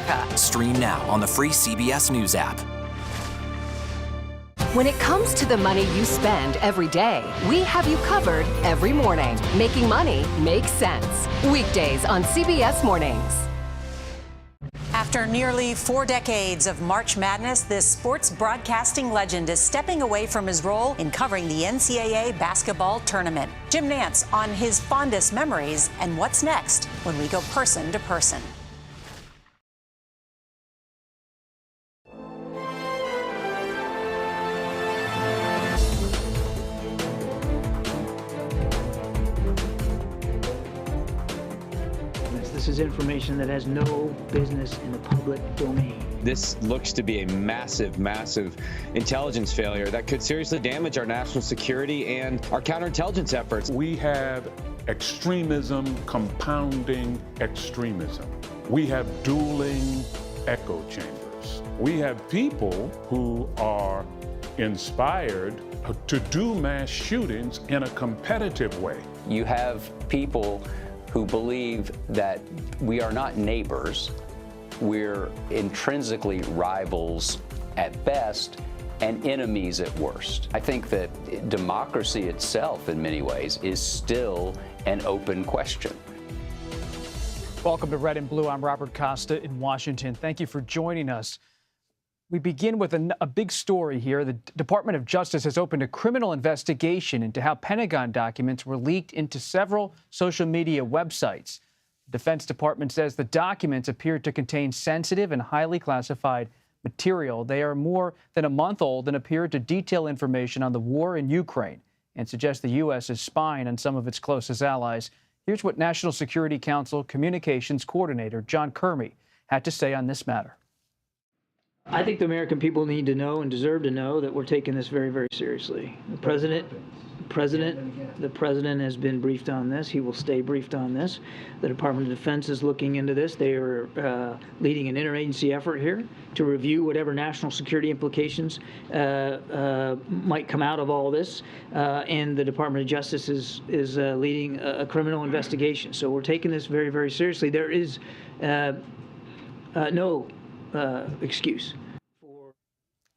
America. Stream now on the free CBS News app. When it comes to the money you spend every day, we have you covered every morning. Making money makes sense. Weekdays on CBS Mornings. After nearly 4 decades of March Madness, this sports broadcasting legend is stepping away from his role in covering the NCAA basketball tournament. Jim Nantz on his fondest memories and what's next when we go person to person. This is information that has no business in the public domain. This looks to be a massive, massive intelligence failure that could seriously damage our national security and our counterintelligence efforts. We have extremism compounding extremism. We have dueling echo chambers. We have people who are inspired to do mass shootings in a competitive way. You have people who believe that we are not neighbors, we're intrinsically rivals at best and enemies at worst. I think that democracy itself, in many ways, is still an open question. Welcome to Red and Blue. I'm Robert Costa in Washington. Thank you for joining us. We begin with a big story here. The Department of Justice has opened a criminal investigation into how Pentagon documents were leaked into several social media websites. The Defense Department says the documents appear to contain sensitive and highly classified material. They are more than a month old and appear to detail information on the war in Ukraine and suggest the U.S. is spying on some of its closest allies. Here's what National Security Council Communications Coordinator John Kirby had to say on this matter. I think the American people need to know and deserve to know that we're taking this very, very seriously. The president has been briefed on this. He will stay briefed on this. The Department of Defense is looking into this. They are leading an interagency effort here to review whatever national security implications might come out of all this. And the Department of Justice is leading a criminal investigation. So we're taking this very, very seriously. There is no excuse.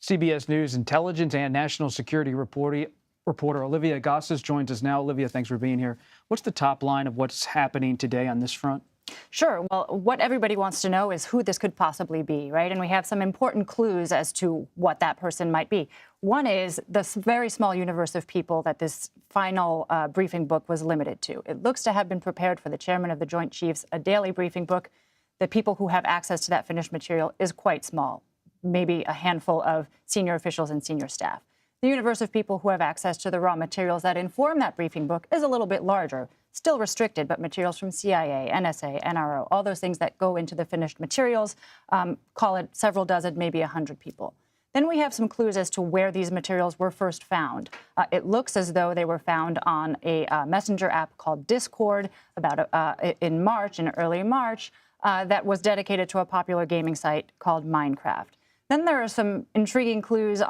CBS News intelligence and national security reporter Olivia Gossas joins us now. Olivia, thanks for being here. What's the top line of what's happening today on this front? Sure. Well, what everybody wants to know is who this could possibly be, right? And we have some important clues as to what that person might be. One is the very small universe of people that this final briefing book was limited to. It looks to have been prepared for the chairman of the Joint Chiefs, a daily briefing book. The people who have access to that finished material is quite small, maybe a handful of senior officials and senior staff. The universe of people who have access to the raw materials that inform that briefing book is a little bit larger, still restricted, but materials from CIA, NSA, NRO, all those things that go into the finished materials, call it several dozen, maybe 100 people. Then we have some clues as to where these materials were first found. It looks as though they were found on a messenger app called Discord in early March, that was dedicated to a popular gaming site called Minecraft. Then there are some intriguing clues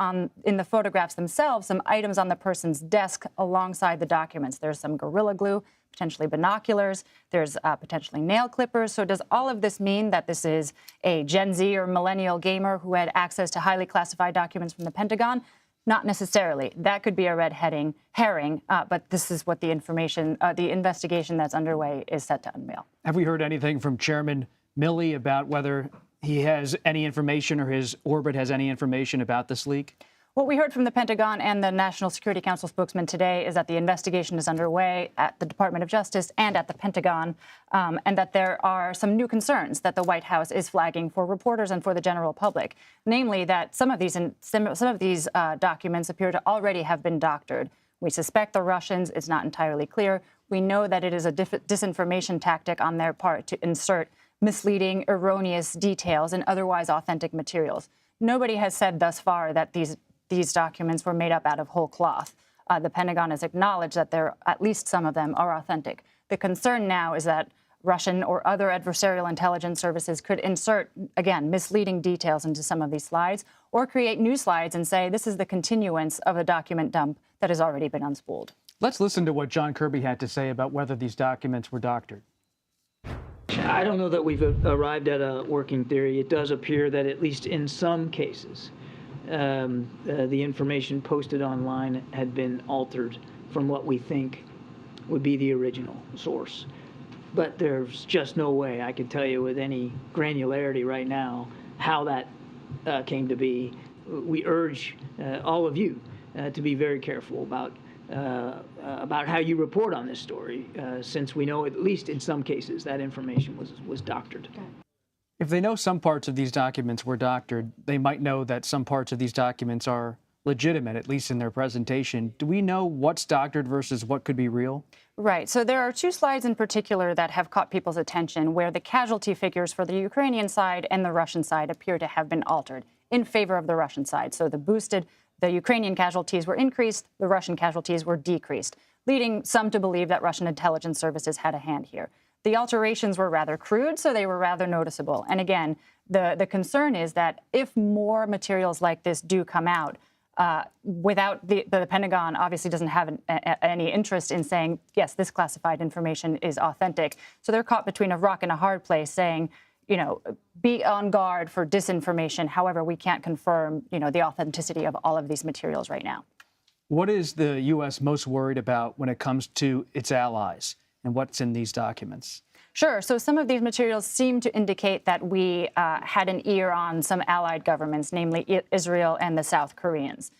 in the photographs themselves, some items on the person's desk alongside the documents. There's some Gorilla Glue, potentially binoculars. There's potentially nail clippers. So does all of this mean that this is a Gen Z or millennial gamer who had access to highly classified documents from the Pentagon? Not necessarily. That could be a red herring, but this is what the investigation that's underway is set to unveil. Have we heard anything from Chairman Milley about whether he has any information or his orbit has any information about this leak? What we heard from the Pentagon and the National Security Council spokesman today is that the investigation is underway at the Department of Justice and at the Pentagon, and that there are some new concerns that the White House is flagging for reporters and for the general public, namely that some of these documents appear to already have been doctored. We suspect the Russians. It's not entirely clear. We know that it is a disinformation tactic on their part to insert misleading, erroneous details and otherwise authentic materials. Nobody has said thus far that these documents were made up out of whole cloth. The Pentagon has acknowledged that at least some of them are authentic. The concern now is that Russian or other adversarial intelligence services could insert, again, misleading details into some of these slides or create new slides and say this is the continuance of a document dump that has already been unspooled. Let's listen to what John Kirby had to say about whether these documents were doctored. I don't know that we've arrived at a working theory. It does appear that at least in some cases, the information posted online had been altered from what we think would be the original source. But there's just no way I can tell you with any granularity right now how that came to be. We urge all of you to be very careful about how you report on this story, since we know at least in some cases that information was doctored. If they know some parts of these documents were doctored, they might know that some parts of these documents are legitimate, at least in their presentation. Do we know what's doctored versus what could be real? Right. So there are two slides in particular that have caught people's attention where the casualty figures for the Ukrainian side and the Russian side appear to have been altered in favor of the Russian side. So the Ukrainian casualties were increased, the Russian casualties were decreased, leading some to believe that Russian intelligence services had a hand here. The alterations were rather crude, so they were rather noticeable. And again, the concern is that if more materials like this do come out, without the Pentagon obviously doesn't have any interest in saying, yes, this classified information is authentic. So they're caught between a rock and a hard place saying, you know, be on guard for disinformation. However, we can't confirm, you know, the authenticity of all of these materials right now. What is the U.S. most worried about when it comes to its allies and what's in these documents? Sure. So some of these materials seem to indicate that we had an ear on some allied governments, namely Israel and the South Koreans.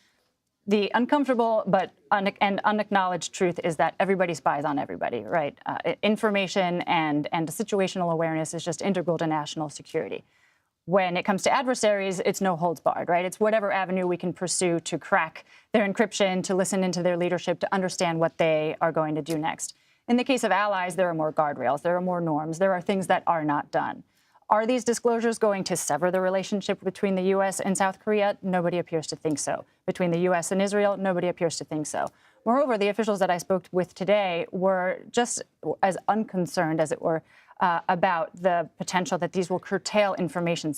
The uncomfortable and unacknowledged truth is that everybody spies on everybody, right? Information and situational awareness is just integral to national security. When it comes to adversaries, it's no holds barred, right? It's whatever avenue we can pursue to crack their encryption, to listen into their leadership, to understand what they are going to do next. In the case of allies, there are more guardrails, there are more norms, there are things that are not done. Are these disclosures going to sever the relationship between the U.S. and South Korea? Nobody appears to think so. Between the U.S. and Israel, nobody appears to think so. Moreover, the officials that I spoke with today were just as unconcerned, as it were, about the potential that these will curtail information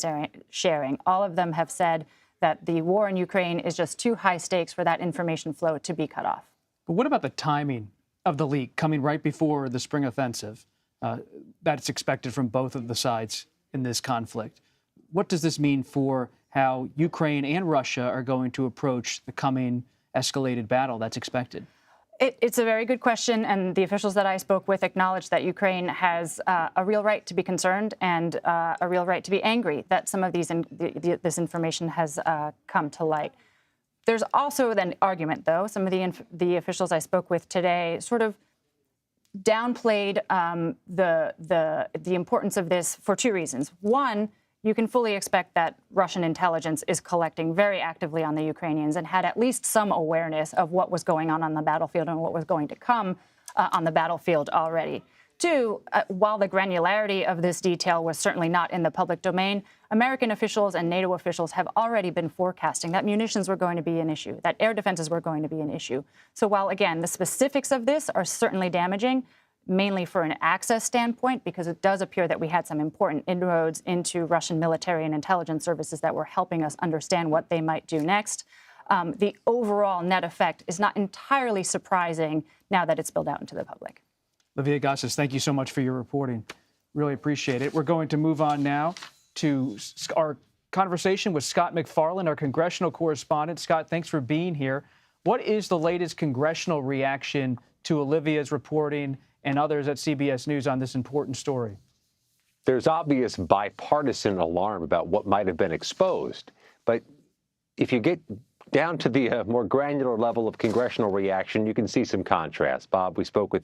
sharing. All of them have said that the war in Ukraine is just too high stakes for that information flow to be cut off. But what about the timing of the leak coming right before the spring offensive that's expected from both of the sides in this conflict? What does this mean for how Ukraine and Russia are going to approach the coming escalated battle that's expected? It's a very good question, and the officials that I spoke with acknowledged that Ukraine has a real right to be concerned and a real right to be angry that some of this information has come to light. There's also an argument, though. Some of the officials I spoke with today sort of downplayed the importance of this for two reasons. One, you can fully expect that Russian intelligence is collecting very actively on the Ukrainians and had at least some awareness of what was going on the battlefield and what was going to come on the battlefield already. Two, while the granularity of this detail was certainly not in the public domain, American officials and NATO officials have already been forecasting that munitions were going to be an issue, that air defenses were going to be an issue. So while, again, the specifics of this are certainly damaging, mainly for an access standpoint, because it does appear that we had some important inroads into Russian military and intelligence services that were helping us understand what they might do next, the overall net effect is not entirely surprising now that it's spilled out into the public. Livia Gassis, thank you so much for your reporting. Really appreciate it. We're going to move on now to our conversation with Scott McFarland, our congressional correspondent. Scott, thanks for being here. What is the latest congressional reaction to Olivia's reporting and others at CBS News on this important story? There's obvious bipartisan alarm about what might have been exposed. But if you get down to the more granular level of congressional reaction, you can see some contrast. Bob, we spoke with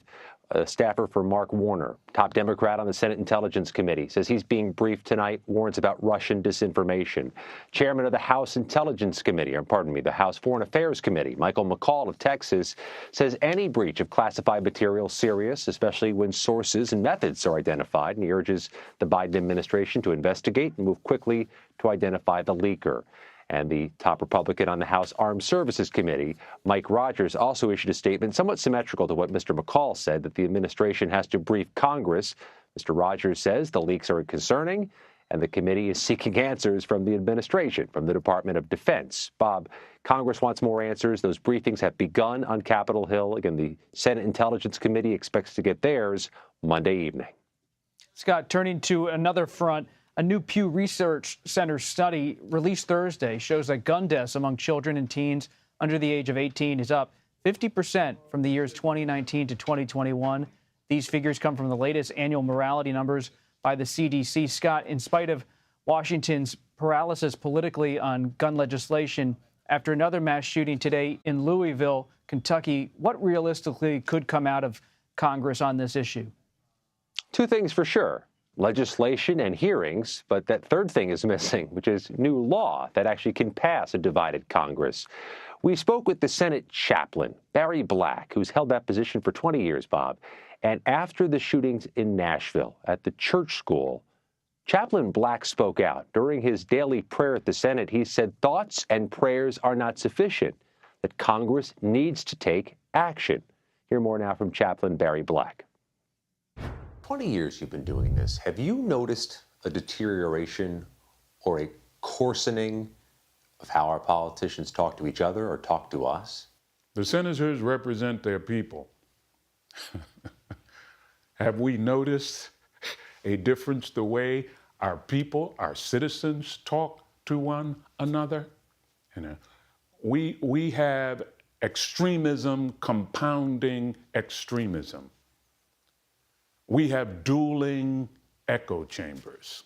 a staffer for Mark Warner, top Democrat on the Senate Intelligence Committee, says he's being briefed tonight, warns about Russian disinformation. Chairman of the House Intelligence Committee, the House Foreign Affairs Committee, Michael McCall of Texas, says any breach of classified material is serious, especially when sources and methods are identified, and he urges the Biden administration to investigate and move quickly to identify the leaker. And the top Republican on the House Armed Services Committee, Mike Rogers, also issued a statement somewhat symmetrical to what Mr. McCall said, that the administration has to brief Congress. Mr. Rogers says the leaks are concerning, and the committee is seeking answers from the administration, from the Department of Defense. Bob, Congress wants more answers. Those briefings have begun on Capitol Hill. Again, the Senate Intelligence Committee expects to get theirs Monday evening. Scott, turning to another front, a new Pew Research Center study released Thursday shows that gun deaths among children and teens under the age of 18 is up 50% from the years 2019 to 2021. These figures come from the latest annual morality numbers by the CDC. Scott, in spite of Washington's paralysis politically on gun legislation, after another mass shooting today in Louisville, Kentucky, what realistically could come out of Congress on this issue? Two things for sure: legislation and hearings, but that third thing is missing, which is new law that actually can pass a divided Congress. We spoke with the Senate chaplain, Barry Black, who's held that position for 20 years, Bob. And after the shootings in Nashville at the church school, Chaplain Black spoke out. During his daily prayer at the Senate, he said thoughts and prayers are not sufficient, that Congress needs to take action. Hear more now from Chaplain Barry Black. 20 years you've been doing this. Have you noticed a deterioration or a coarsening of how our politicians talk to each other or talk to us? The senators represent their people. Have we noticed a difference the way our people, our citizens, talk to one another? You know, we have extremism compounding extremism. We have dueling echo chambers.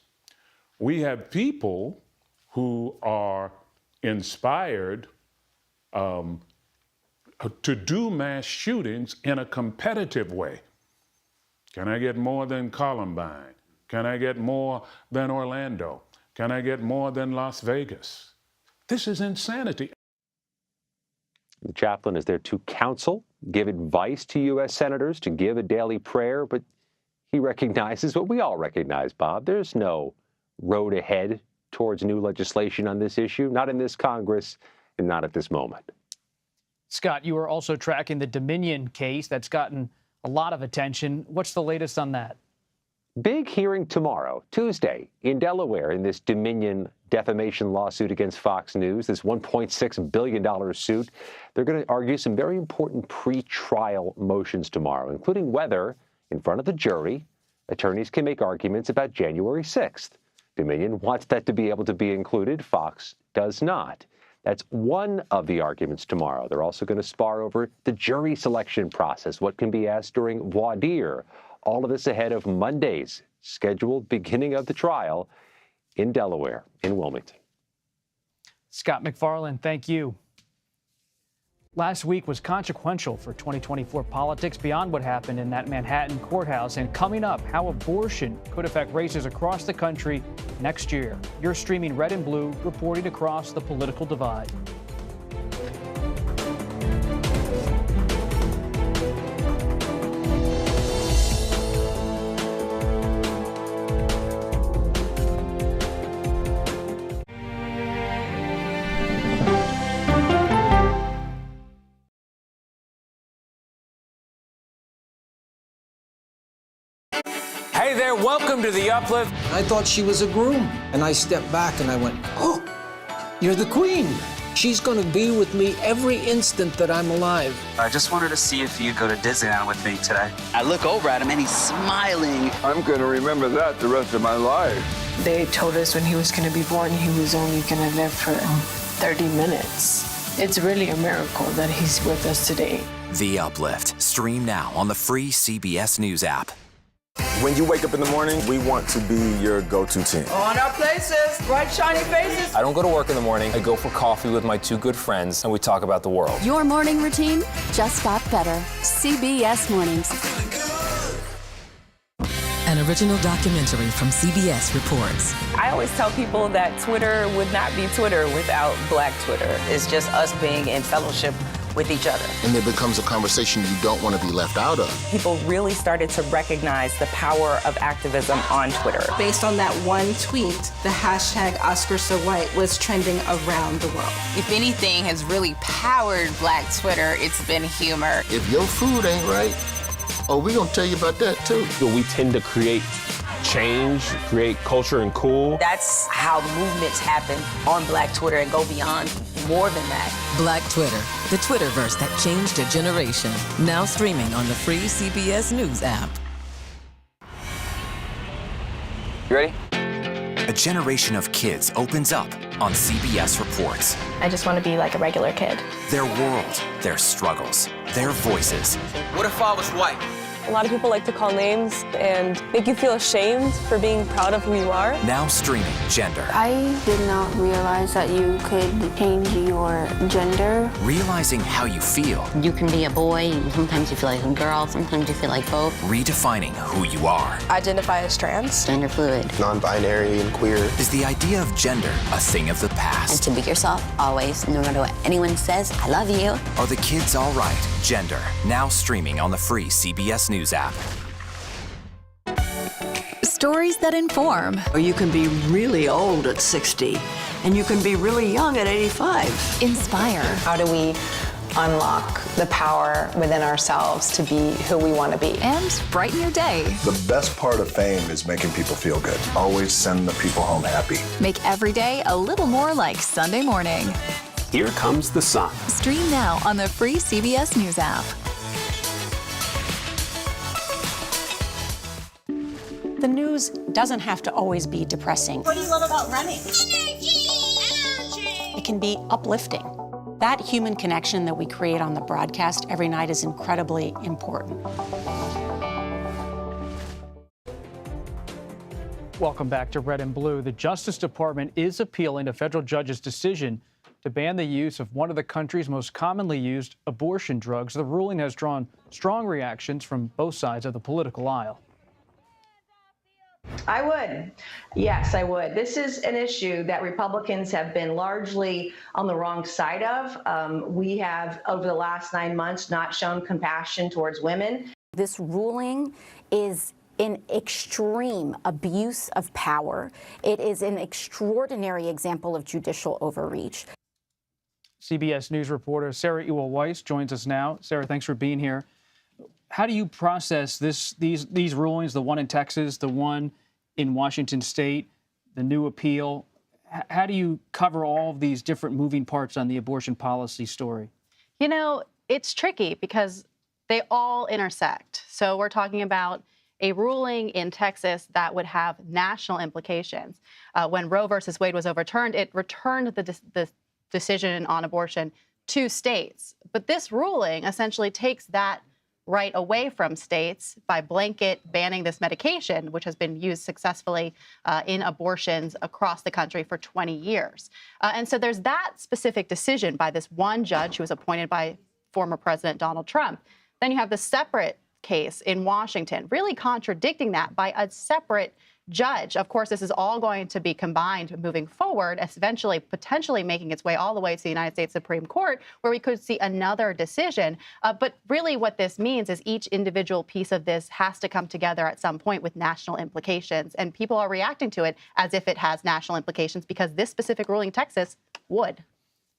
We have people who are inspired to do mass shootings in a competitive way. Can I get more than Columbine? Can I get more than Orlando? Can I get more than Las Vegas? This is insanity. The chaplain is there to counsel, give advice to U.S. senators, to give a daily prayer, but he recognizes what we all recognize, Bob. There's no road ahead towards new legislation on this issue, not in this Congress and not at this moment. Scott, you are also tracking the Dominion case that's gotten a lot of attention. What's the latest on that? Big hearing tomorrow, Tuesday, in Delaware in this Dominion defamation lawsuit against Fox News, this $1.6 billion suit. They're going to argue some very important pre-trial motions tomorrow, including whether, in front of the jury, attorneys can make arguments about January 6th. Dominion wants that to be able to be included. Fox does not. That's one of the arguments tomorrow. They're also going to spar over the jury selection process, what can be asked during voir dire. All of this ahead of Monday's scheduled beginning of the trial in Delaware, in Wilmington. Scott McFarland, thank you. Last week was consequential for 2024 politics beyond what happened in that Manhattan courthouse. And coming up, how abortion could affect races across the country next year. You're streaming Red and Blue, reporting across the political divide. Hey there, welcome to The Uplift. I thought she was a groom, and I stepped back and I went, oh, you're the queen. She's gonna be with me every instant that I'm alive. I just wanted to see if you'd go to Disneyland with me today. I look over at him and he's smiling. I'm gonna remember that the rest of my life. They told us when he was gonna be born, he was only gonna live for 30 minutes. It's really a miracle that he's with us today. The Uplift. Stream now on the free CBS News app. When you wake up in the morning, we want to be your go-to team. On our places, bright shiny faces. I don't go to work in the morning. I go for coffee with my two good friends, and we talk about the world. Your morning routine just got better. CBS Mornings. An original documentary from CBS reports. I always tell people that Twitter would not be Twitter without Black Twitter. It's just us being in fellowship with each other. And it becomes a conversation you don't want to be left out of. People really started to recognize the power of activism on Twitter. Based on that one tweet, the hashtag #OscarSoWhite was trending around the world. If anything has really powered Black Twitter, it's been humor. If your food ain't right, oh, we're gonna tell you about that too. We tend to create change, create culture and cool. That's how movements happen on Black Twitter and go beyond more than that. Black Twitter, the Twitterverse that changed a generation. Now streaming on the free CBS News app. You ready? A generation of kids opens up on CBS Reports. I just want to be like a regular kid. Their world, their struggles, their voices. What if I was white? A lot of people like to call names and make you feel ashamed for being proud of who you are. Now streaming Gender. I did not realize that you could change your gender. Realizing how you feel. You can be a boy, and sometimes you feel like a girl, sometimes you feel like both. Redefining who you are. Identify as trans. Gender fluid. Non-binary and queer. Is the idea of gender a thing of the past? And to be yourself, always, no matter what anyone says, I love you. Are the kids all right? Gender. Now streaming on the free CBS News app. Stories that inform. You can be really old at 60, and you can be really young at 85. Inspire. How do we unlock the power within ourselves to be who we want to be? And brighten your day. The best part of fame is making people feel good. Always send the people home happy. Make every day a little more like Sunday morning. Here comes the sun. Stream now on the free CBS News app. The news doesn't have to always be depressing. What do you love about running? Energy! It can be uplifting. That human connection that we create on the broadcast every night is incredibly important. Welcome back to Red and Blue. The Justice Department is appealing a federal judge's decision to ban the use of one of the country's most commonly used abortion drugs. The ruling has drawn strong reactions from both sides of the political aisle. I would. Yes, I would. This is an issue that Republicans have been largely on the wrong side of. We have, over the last 9 months, not shown compassion towards women. This ruling is an extreme abuse of power. It is an extraordinary example of judicial overreach. CBS News reporter Sarah Ewell-Weiss joins us now. Sarah, thanks for being here. How do you process these rulings, the one in Texas, the one in Washington State, the new appeal? How do you cover all of these different moving parts on the abortion policy story? You know, it's tricky because they all intersect. So we're talking about a ruling in Texas that would have national implications. When Roe versus Wade was overturned, it returned the decision on abortion to states. But this ruling essentially takes that right away from states by blanket banning this medication, which has been used successfully in abortions across the country for 20 years. And so there's that specific decision by this one judge who was appointed by former President Donald Trump. Then you have the separate case in Washington, really contradicting that by a separate judge. Of course, this is all going to be combined moving forward, eventually potentially making its way all the way to the United States Supreme Court, where we could see another decision. But really what this means is each individual piece of this has to come together at some point with national implications. And people are reacting to it as if it has national implications because this specific ruling in Texas would.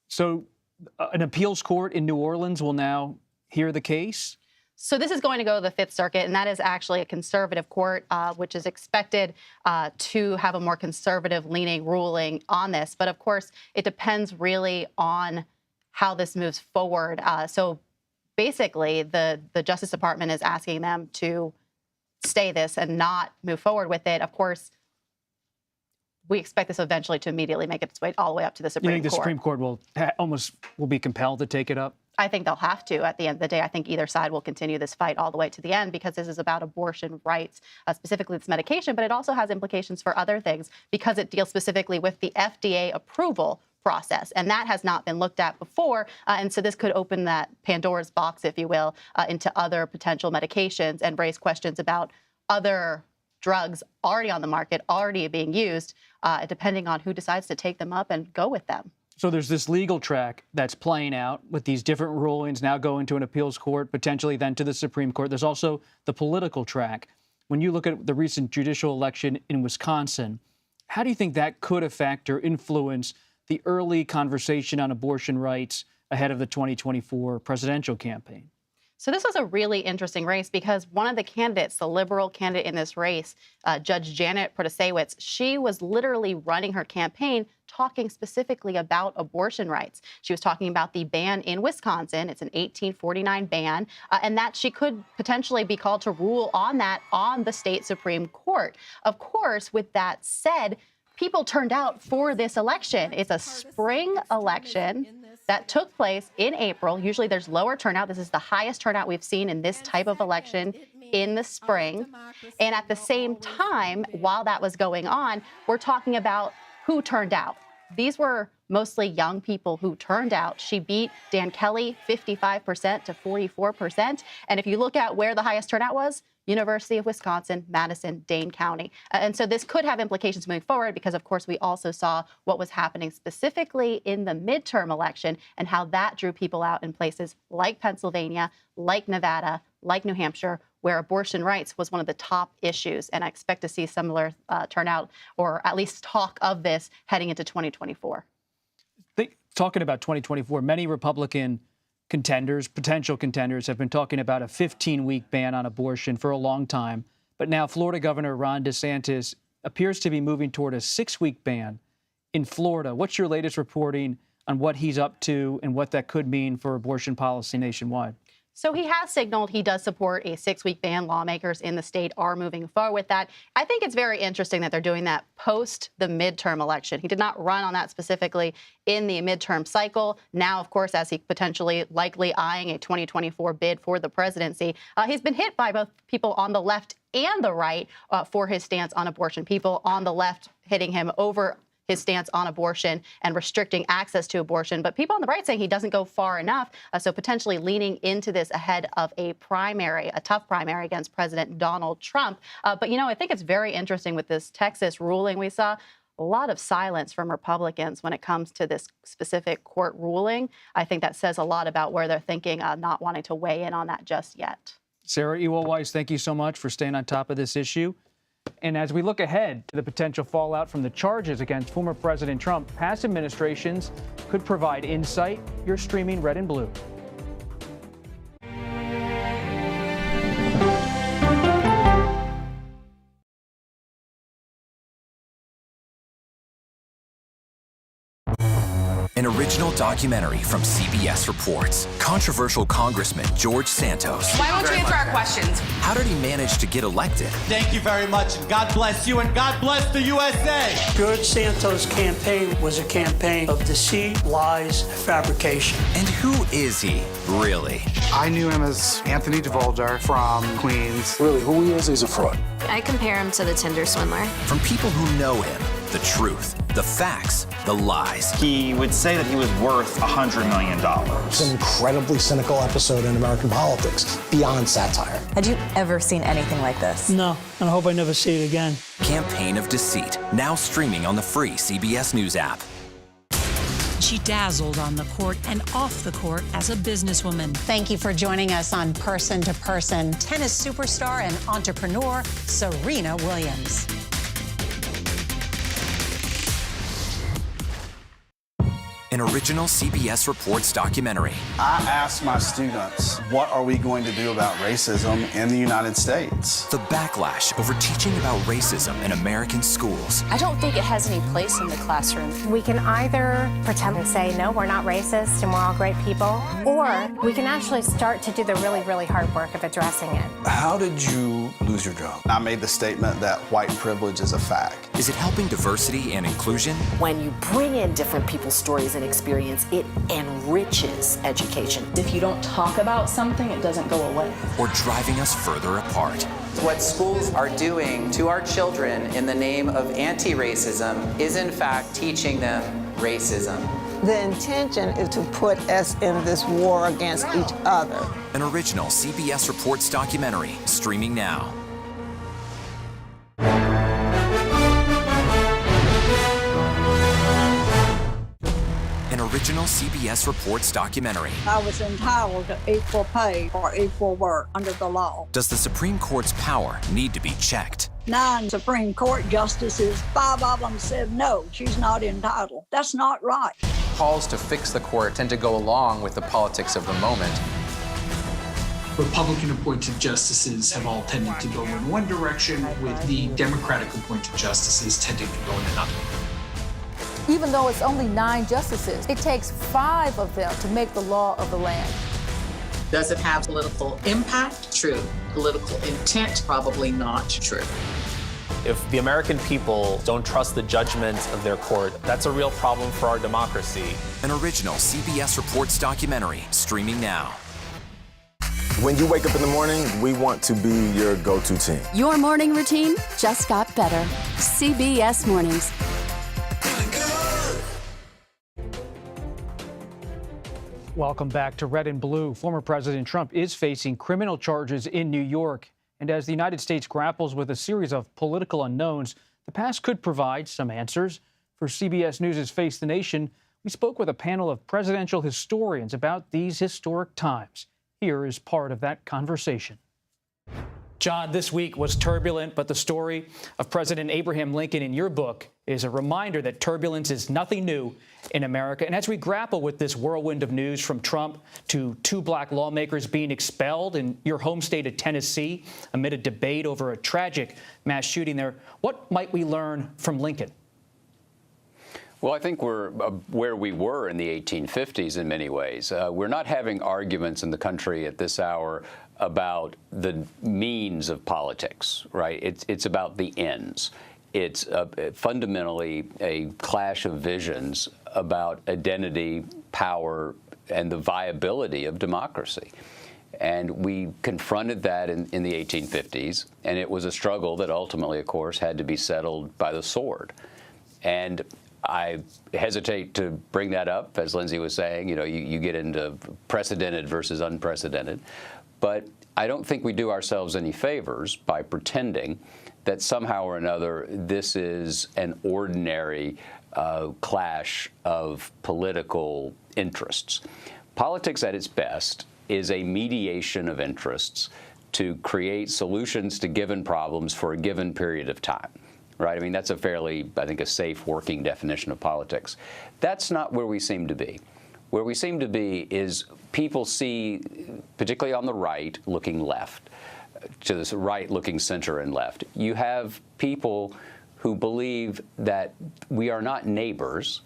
So an appeals court in New Orleans will now hear the case? So this is going to go to the Fifth Circuit, and that is actually a conservative court, which is expected to have a more conservative-leaning ruling on this. But of course, it depends really on how this moves forward. So basically, the Justice Department is asking them to stay this and not move forward with it. Of course, we expect this eventually to immediately make its way all the way up to the Supreme Court. You think the Supreme Court will be compelled to take it up? I think they'll have to at the end of the day. I think either side will continue this fight all the way to the end because this is about abortion rights, specifically this medication, but it also has implications for other things because it deals specifically with the FDA approval process. And that has not been looked at before. And so this could open that Pandora's box, if you will, into other potential medications and raise questions about other drugs already on the market, already being used, depending on who decides to take them up and go with them. So there's this legal track that's playing out with these different rulings now going to an appeals court, potentially then to the Supreme Court. There's also the political track. When you look at the recent judicial election in Wisconsin, how do you think that could affect or influence the early conversation on abortion rights ahead of the 2024 presidential campaign? So this was a really interesting race because one of the candidates, the liberal candidate in this race, Judge Janet Protasewicz, she was literally running her campaign talking specifically about abortion rights. She was talking about the ban in Wisconsin. It's an 1849 ban, and that she could potentially be called to rule on that on the state Supreme Court. Of course, with that said, people turned out for this election. It's a spring election that took place in April. Usually there's lower turnout. This is the highest turnout we've seen in this type of election in the spring. And at the same time, while that was going on, we're talking about who turned out. These were mostly young people who turned out. She beat Dan Kelly 55% to 44%. And if you look at where the highest turnout was, University of Wisconsin, Madison, Dane County. And so this could have implications moving forward because, of course, we also saw what was happening specifically in the midterm election and how that drew people out in places like Pennsylvania, like Nevada, like New Hampshire, where abortion rights was one of the top issues. And I expect to see similar turnout or at least talk of this heading into 2024. Talking about 2024, many Republican contenders, potential contenders, have been talking about a 15-week ban on abortion for a long time. But now Florida Governor Ron DeSantis appears to be moving toward a 6-week ban in Florida. What's your latest reporting on what he's up to and what that could mean for abortion policy nationwide? So he has signaled he does support a 6-week ban. Lawmakers in the state are moving forward with that. I think it's very interesting that they're doing that post the midterm election. He did not run on that specifically in the midterm cycle. Now, of course, as he potentially likely eyeing a 2024 bid for the presidency, he's been hit by both people on the left and the right for his stance on abortion. People on the left hitting him over his stance on abortion and restricting access to abortion. But people on the right saying he doesn't go far enough, so potentially leaning into this ahead of a primary, a tough primary against President Donald Trump. But, you know, I think it's very interesting with this Texas ruling. We saw a lot of silence from Republicans when it comes to this specific court ruling. I think that says a lot about where they're thinking, not wanting to weigh in on that just yet. Sarah Ewell-Weiss, thank you so much for staying on top of this issue. And as we look ahead to the potential fallout from the charges against former President Trump, past administrations could provide insight. You're streaming Red and Blue. An original documentary from CBS Reports. Controversial Congressman George Santos. Why won't you answer our questions? How did he manage to get elected? Thank you very much, and God bless you, and God bless the USA. George Santos' campaign was a campaign of deceit, lies, fabrication. And who is he, really? I knew him as Anthony DeVolder from Queens. Really, who he is, he's a fraud. I compare him to the Tinder swindler. From people who know him, the truth, the facts, the lies. He would say that he was worth $100 million. It's an incredibly cynical episode in American politics, beyond satire. Had you ever seen anything like this? No, and I hope I never see it again. Campaign of Deceit, now streaming on the free CBS News app. She dazzled on the court and off the court as a businesswoman. Thank you for joining us on Person to Person. Tennis superstar and entrepreneur Serena Williams. An original CBS Reports documentary. I asked my students, what are we going to do about racism in the United States? The backlash over teaching about racism in American schools. I don't think it has any place in the classroom. We can either pretend and say, no, we're not racist and we're all great people, or we can actually start to do the really, really hard work of addressing it. How did you lose your job? I made the statement that white privilege is a fact. Is it helping diversity and inclusion? When you bring in different people's stories and experience, it enriches education. If you don't talk about something, it doesn't go away. Or driving us further apart. What schools are doing to our children in the name of anti-racism is in fact teaching them racism. The intention is to put us in this war against each other. An original CBS Reports documentary, streaming now. An original CBS Reports documentary. I was entitled to equal pay for equal work under the law. Does the Supreme Court's power need to be checked? 9 Supreme Court justices, 5 of them said no, she's not entitled. That's not right. Calls to fix the court tend to go along with the politics of the moment. Republican-appointed justices have all tended to go in one direction, with the Democratic-appointed justices tending to go in another. Even though it's only 9 justices, it takes 5 of them to make the law of the land. Does it have political impact? True. Political intent? Probably not true. If the American people don't trust the judgment of their court, that's a real problem for our democracy. An original CBS Reports documentary streaming now. When you wake up in the morning, we want to be your go-to team. Your morning routine just got better. CBS Mornings. Welcome back to Red and Blue. Former President Trump is facing criminal charges in New York. And as the United States grapples with a series of political unknowns, the past could provide some answers. For CBS News' Face the Nation, we spoke with a panel of presidential historians about these historic times. Here is part of that conversation. John, this week was turbulent, but the story of President Abraham Lincoln in your book is a reminder that turbulence is nothing new in America. And as we grapple with this whirlwind of news, from Trump to 2 black lawmakers being expelled in your home state of Tennessee amid a debate over a tragic mass shooting there, what might we learn from Lincoln? Well, I think we're where we were in the 1850s in many ways. We're not having arguments in the country at this hour about the means of politics, right? It's about the ends. It's fundamentally a clash of visions about identity, power, and the viability of democracy. And we confronted that in the 1850s, and it was a struggle that ultimately, of course, had to be settled by the sword. And I hesitate to bring that up, as Lindsay was saying. You know, you get into precedented versus unprecedented. But I don't think we do ourselves any favors by pretending that somehow or another this is an ordinary clash of political interests. Politics at its best is a mediation of interests to create solutions to given problems for a given period of time. Right? I mean, that's a fairly, I think, a safe working definition of politics. That's not where we seem to be. Where we seem to be is people see, particularly on the right, looking left, to this right looking center and left. You have people who believe that we are not neighbors,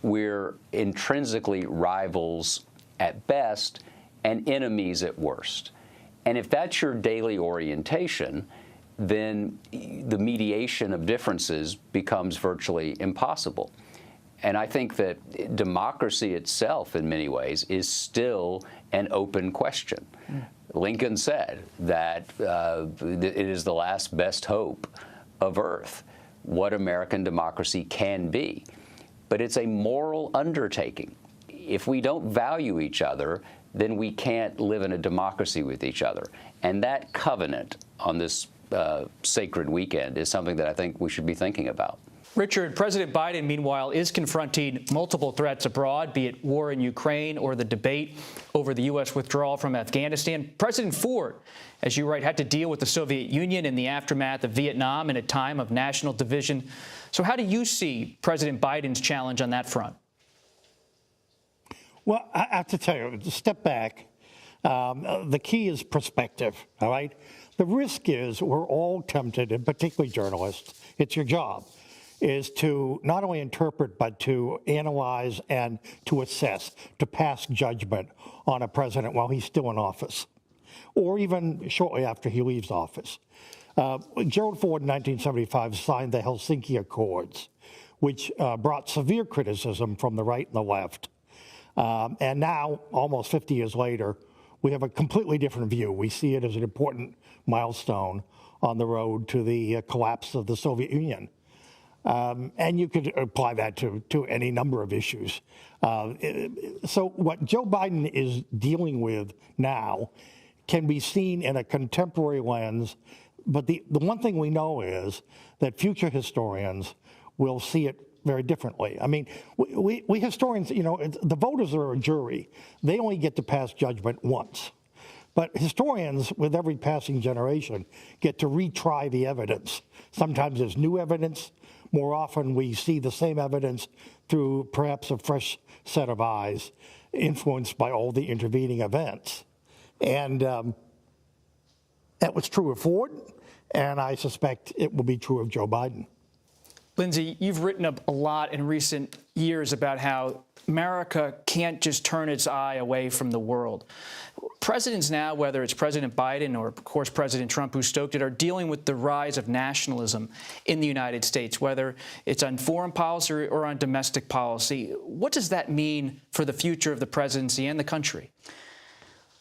we're intrinsically rivals at best and enemies at worst. And if that's your daily orientation, then the mediation of differences becomes virtually impossible. And I think that democracy itself, in many ways, is still an open question. Lincoln said that it is the last best hope of Earth, what American democracy can be. But it's a moral undertaking. If we don't value each other, then we can't live in a democracy with each other. And that covenant on this sacred weekend is something that I think we should be thinking about. Richard, President Biden, meanwhile, is confronting multiple threats abroad, be it war in Ukraine or the debate over the U.S. withdrawal from Afghanistan. President Ford, as you write, had to deal with the Soviet Union in the aftermath of Vietnam in a time of national division. So how do you see President Biden's challenge on that front? Well, I have to tell you, to step back, the key is perspective, all right? The risk is we're all tempted, and particularly journalists, it's your job, is to not only interpret, but to analyze and to assess, to pass judgment on a president while he's still in office, or even shortly after he leaves office. Gerald Ford in 1975 signed the Helsinki Accords, which brought severe criticism from the right and the left. And now, almost 50 years later, we have a completely different view. We see it as an important milestone on the road to the collapse of the Soviet Union. And you could apply that to any number of issues. So what Joe Biden is dealing with now can be seen in a contemporary lens. But the one thing we know is that future historians will see it very differently. I mean, we historians, you know, the voters are a jury. They only get to pass judgment once. But historians, with every passing generation, get to retry the evidence. Sometimes there's new evidence. More often we see the same evidence through perhaps a fresh set of eyes, influenced by all the intervening events. And that was true of Ford, and I suspect it will be true of Joe Biden. Lindsay, you've written up a lot in recent years about how America can't just turn its eye away from the world. Presidents now, whether it's President Biden or, of course, President Trump, who stoked it, are dealing with the rise of nationalism in the United States, whether it's on foreign policy or on domestic policy. What does that mean for the future of the presidency and the country?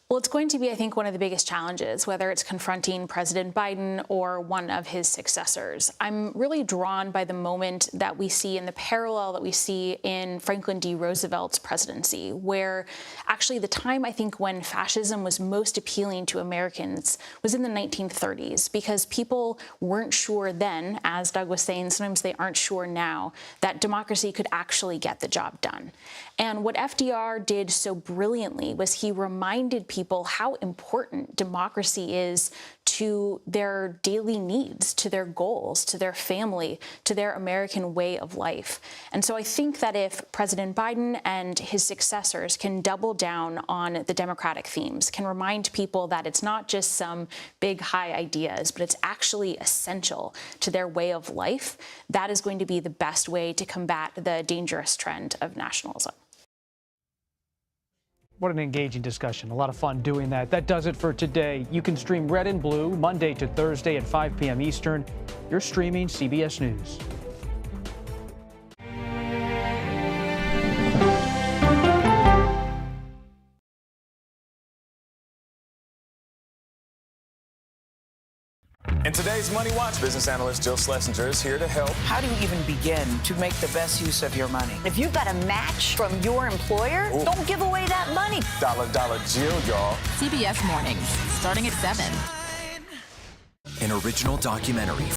Well, it's going to be, I think, one of the biggest challenges, whether it's confronting President Biden or one of his successors. I'm really drawn by the moment that we see and the parallel that we see in Franklin D. Roosevelt's presidency, where actually the time, I think, when fascism was most appealing to Americans was in the 1930s, because people weren't sure then, as Doug was saying, sometimes they aren't sure now, that democracy could actually get the job done. And what FDR did so brilliantly was he reminded people how important democracy is to their daily needs, to their goals, to their family, to their American way of life. And so I think that if President Biden and his successors can double down on the democratic themes, can remind people that it's not just some big, high ideas, but it's actually essential to their way of life, that is going to be the best way to combat the dangerous trend of nationalism. What an engaging discussion. A lot of fun doing that. That does it for today. You can stream Red and Blue Monday to Thursday at 5 p.m. Eastern. You're streaming CBS News. In today's Money Watch, business analyst Jill Schlesinger is here to help. How do you even begin to make the best use of your money? If you've got a match from your employer, don't give away that money. Dollar Jill, y'all. CBS Mornings, starting at 7. An original documentary